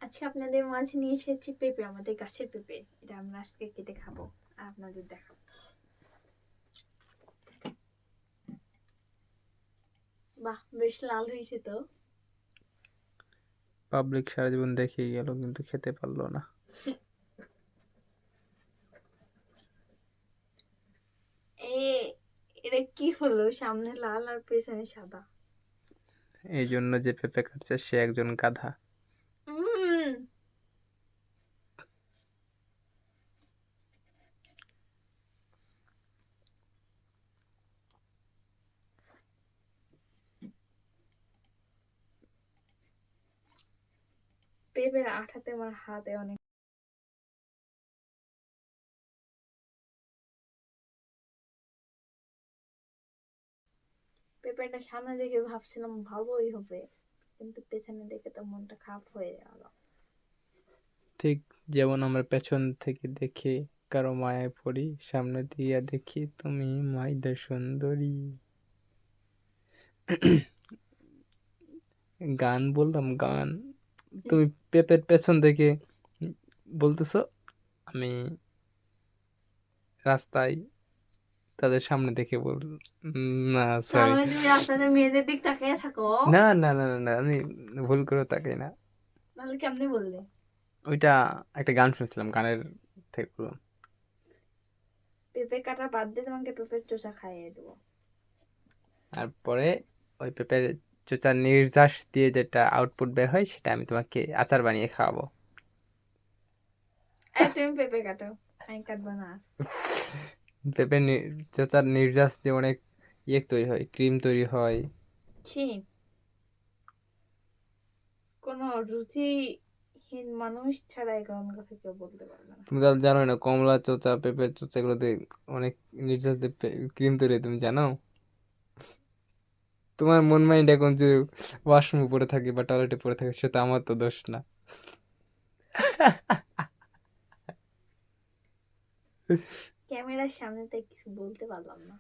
আজকে আপনাদের মাঝে নিয়ে এসেছি পেঁপে, আমাদের গাছের পেঁপে। এটা আমরা আজকে কেটে খাবো আর আপনাদের দেখাবো। বাহ, বেশ লাল হয়েছে তো। পাবলিক সারা জীবন দেখেই গেল কিন্তু খেতে পারলো না। এটা কি হলো, সামনে লাল আর পেছনে সাদা? এই জন্য যে পেঁপে কাটছে সে একজন গাধা। উম পেঁপের আঠাতে আমার হাতে অনেক। পেঁপেটা সামনে দেখে ভাবছিলাম ভালোই হবে, কিন্তু পেছনে দেখে তো মনটা খারাপ হয়ে গেল। ঠিক যেমন আমরা পেছন থেকে দেখে কারো মায়ায় পড়ি, সামনে দিয়ে দেখি তুমি মাইদা সুন্দরী। গান বললাম গান, তুমি পেঁপের পেছন থেকে বলতেছ আমি রাস্তায় তাদের সামনে দেখে না তার সরি, মানে তুমি রাস্তাতে মেয়েদের দিক তাকিয়ে থাকো? না না না না না, আমি ভুল করে তাকাই না। তাহলে কেমনে বললে? ওইটা একটা গান শুনছিলাম, গানের থেকে বললাম। পেঁপে কাটা বাদ দিয়ে তোমাকে পেঁপের চোষা খাইয়ে দেবো। আর পরে ওই পেঁপের চোচার নির্যাস দিয়ে যেটা আউটপুট বের হয় সেটা আমি তোমাকে আচার বানিয়ে খাওয়াবো। এই তুমি পেঁপে কাটো, আমি কাটবো না। পেঁপের চোচার নির্যাস দিয়ে অনেক তৈরি হয়, ক্রিম তৈরি হয়। ছি, কোনো রুচিহীন মানুষ ছাড়া এরকম কথা কেউ বলতে পারবে না। তুমি তাহলে জানো না, কমলা চোচা পেঁপের চোচা এগুলোতে অনেক নির্যাস দিয়ে ক্রিম তৈরি হয়, তুমি জানো? তোমার মন মাইন্ড এখন যে ওয়াশরুমে পড়ে থাকে বা টয়লেটে পড়ে থাকে সেটা আমার তো দোষ না। ক্যামেরার সামনে তাই কিছু বলতে পারলাম না।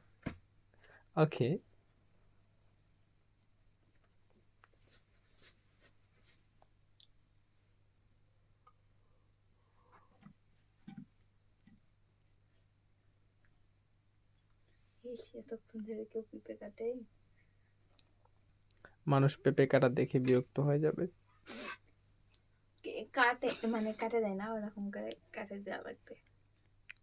ওকে। ইস, এতক্ষণ ধরে কেউ পেঁপে কাটে? মানুষ পেঁপে কাটা দেখে বিরক্ত হয়ে যাবে। কাটে মানে কাটে দেয় না, ওরকম করে কাটে দেওয়া লাগবে।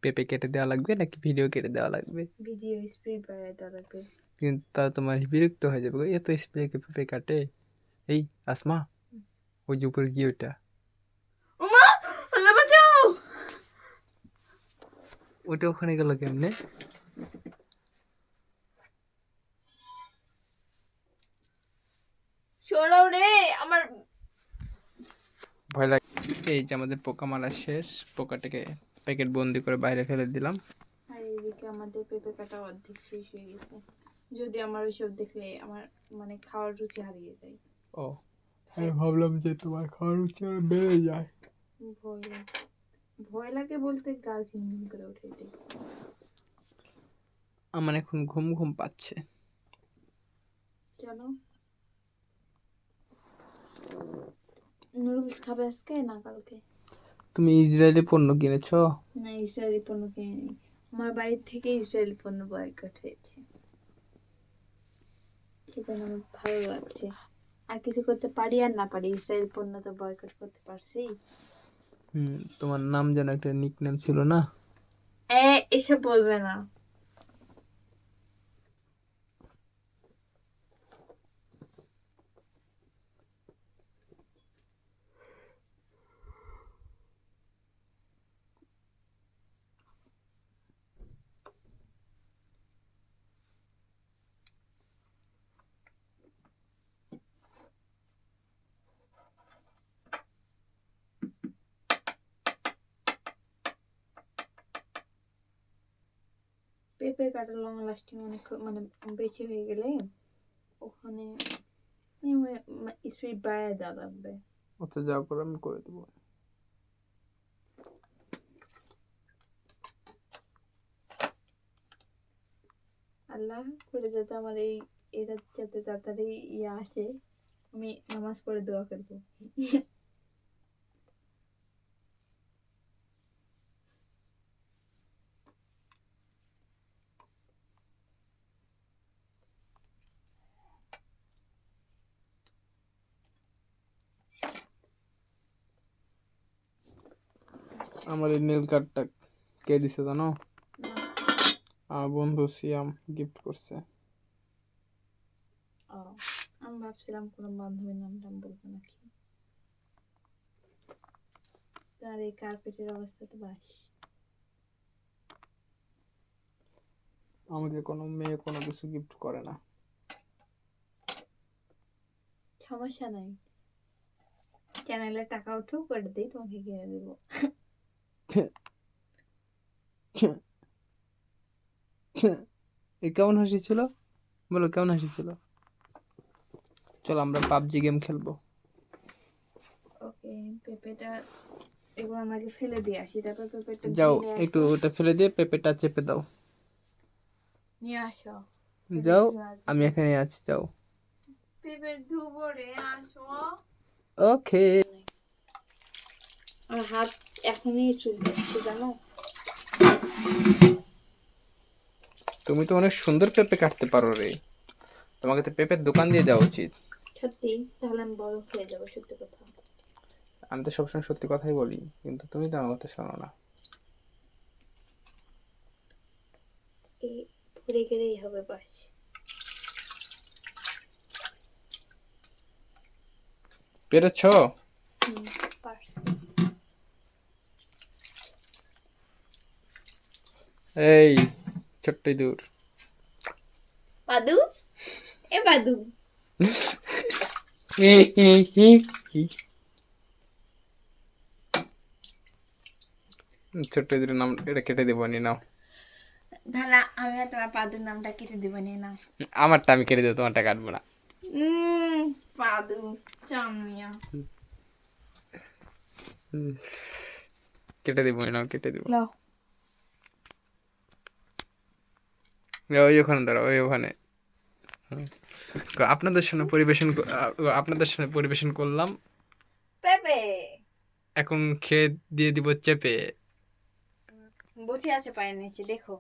পেঁপে কেটে দেওয়া লাগবে নাকি ভিডিও কেটে দেওয়া লাগবে? ভিডিও স্পিড বাড়ায় দেওয়া লাগবে। কিন্তু তা তোমার বিরক্ত হয়ে যাবে, এত স্প্রে কে পেঁপে কাটে। এই আসমা, ওই যে উপরে গিয়ে ওইটা, ওমা, আল্লাহ বাঁচাও! ওইটা ওখানে গেল কেমনে? সরাও রে আমার। ভয় লাগে। এই যে আমাদের পোকা মারা শেষ, পোকাটাকে প্যাকেট বন্দি করে বাইরে ফেলে দিলাম। আর এদিকে আমাদের পেঁপে কাটা অর্ধেক শেষ হয়ে গেছে। যদি আমার ওইসব দেখলে আমার মানে খাওয়ার রুচি হারিয়ে যায়। ও, আমি ভাবলাম যে তোমার খাওয়ার রুচি আরো বেড়ে যায়। ভয় লাগে, ভয় লাগে বলতে গা ঘিন ঘিন করে ওঠে এটাই। আমার এখন ঘুম ঘুম পাচ্ছে। চলো, নুডলস খাবে আজকে না কালকে? তুমি ইসরায়েলি পণ্য কিনেছো? না, ইসরায়েলি পণ্য কিনে নিই। আমার বাড়ির থেকে ইসরায়েলি পণ্য বয়কট হয়েছে, সেজন্য আমার ভালো লাগছে। আর কিছু করতে পারি আর না পারি, ইসরায়েল পণ্য তো বয়কট করতে পারছি। তোমার নাম যেন একটা নিকনেম ছিল না? এসব বলবে না। পেঁপে কাটা লং লাস্টিং অনেক মানে বেশি হয়ে গেলে ওখানে স্পিড বাড়ায় দেওয়া লাগবে। আচ্ছা, যাও করে আমি করে দেবো। আল্লাহ করে যাতে আমার এটা যাতে তাড়াতাড়ি ইয়ে আসে, আমি নামাজ পড়ে দোয়া করবো। আমার এই নীল কার্ডটা কে দিছে জানো? না। আমার বন্ধু সিয়াম গিফট করছে। ও, আমি ভাবছিলাম কোনো বান্ধবীর নামটা বলবো নাকি। তার এই কার্পেটের অবস্থা তো বাস। আমাকে কোনো মেয়ে কোনো কিছু গিফট করে না। সমস্যা নাই, চ্যানেলে টাকা উঠেও করে দিই, তোমাকে কিনে দেবো। এই কেমন হাসি ছিল? বলো কেমন হাসি ছিল? চলো আমরা পাবজি গেম খেলবো। ওকে, পেঁপেটা এগুলো আমাকে ফেলে দিয়ে আসি, তারপর পেঁপেটা যাও ধুয়ে একটু ওটা ফেলে দিয়ে পেঁপেটা চেপে দাও। নিয়ে আসো। যাও, আমি এখানে আছি, যাও। পেঁপে ধুবো রে, আসো। ওকে। আর হাত এখনই চুলকাচ্ছে জানো। তুমি তো অনেক সুন্দর পেঁপে কাটতে পারো রে, তোমাকে তো পেঁপের দোকান দিয়ে যাওয়া উচিত। সত্যি, তাহলে আমি বড় হয়ে যাবো, সত্যি কথা। আমি তো সবসময় সত্যি কথাই বলি, কিন্তু তুমি তো আমার কথা শোনো না। এই পড়ে গেলেই হবে বাস। পেরেছ? পারছি। এই ছোট্ট দূর বাদু, এ বাদু। ছোট্ট দূরের নাম এটা কেটে দেবো নি, নাও। তাহলে আমি আর তোমার পাদুর নামটা কেটে দেবো নি, না। আমারটা আমি কেটে দেবো, তোমারটা কাটবো না। পাদু চামিয়া। কেটে দেবো, নাও কেটে দেবো। নাও। ওই ওখানে দাঁড়াও, ওই ওখানে। তো আপনাদের সামনে পরিবেশন আপনাদের সামনে পরিবেশন করলাম। পেঁপে এখন খেয়ে দিয়ে দিব চেপে। বসে আছে পায়ের নিচে, দেখো।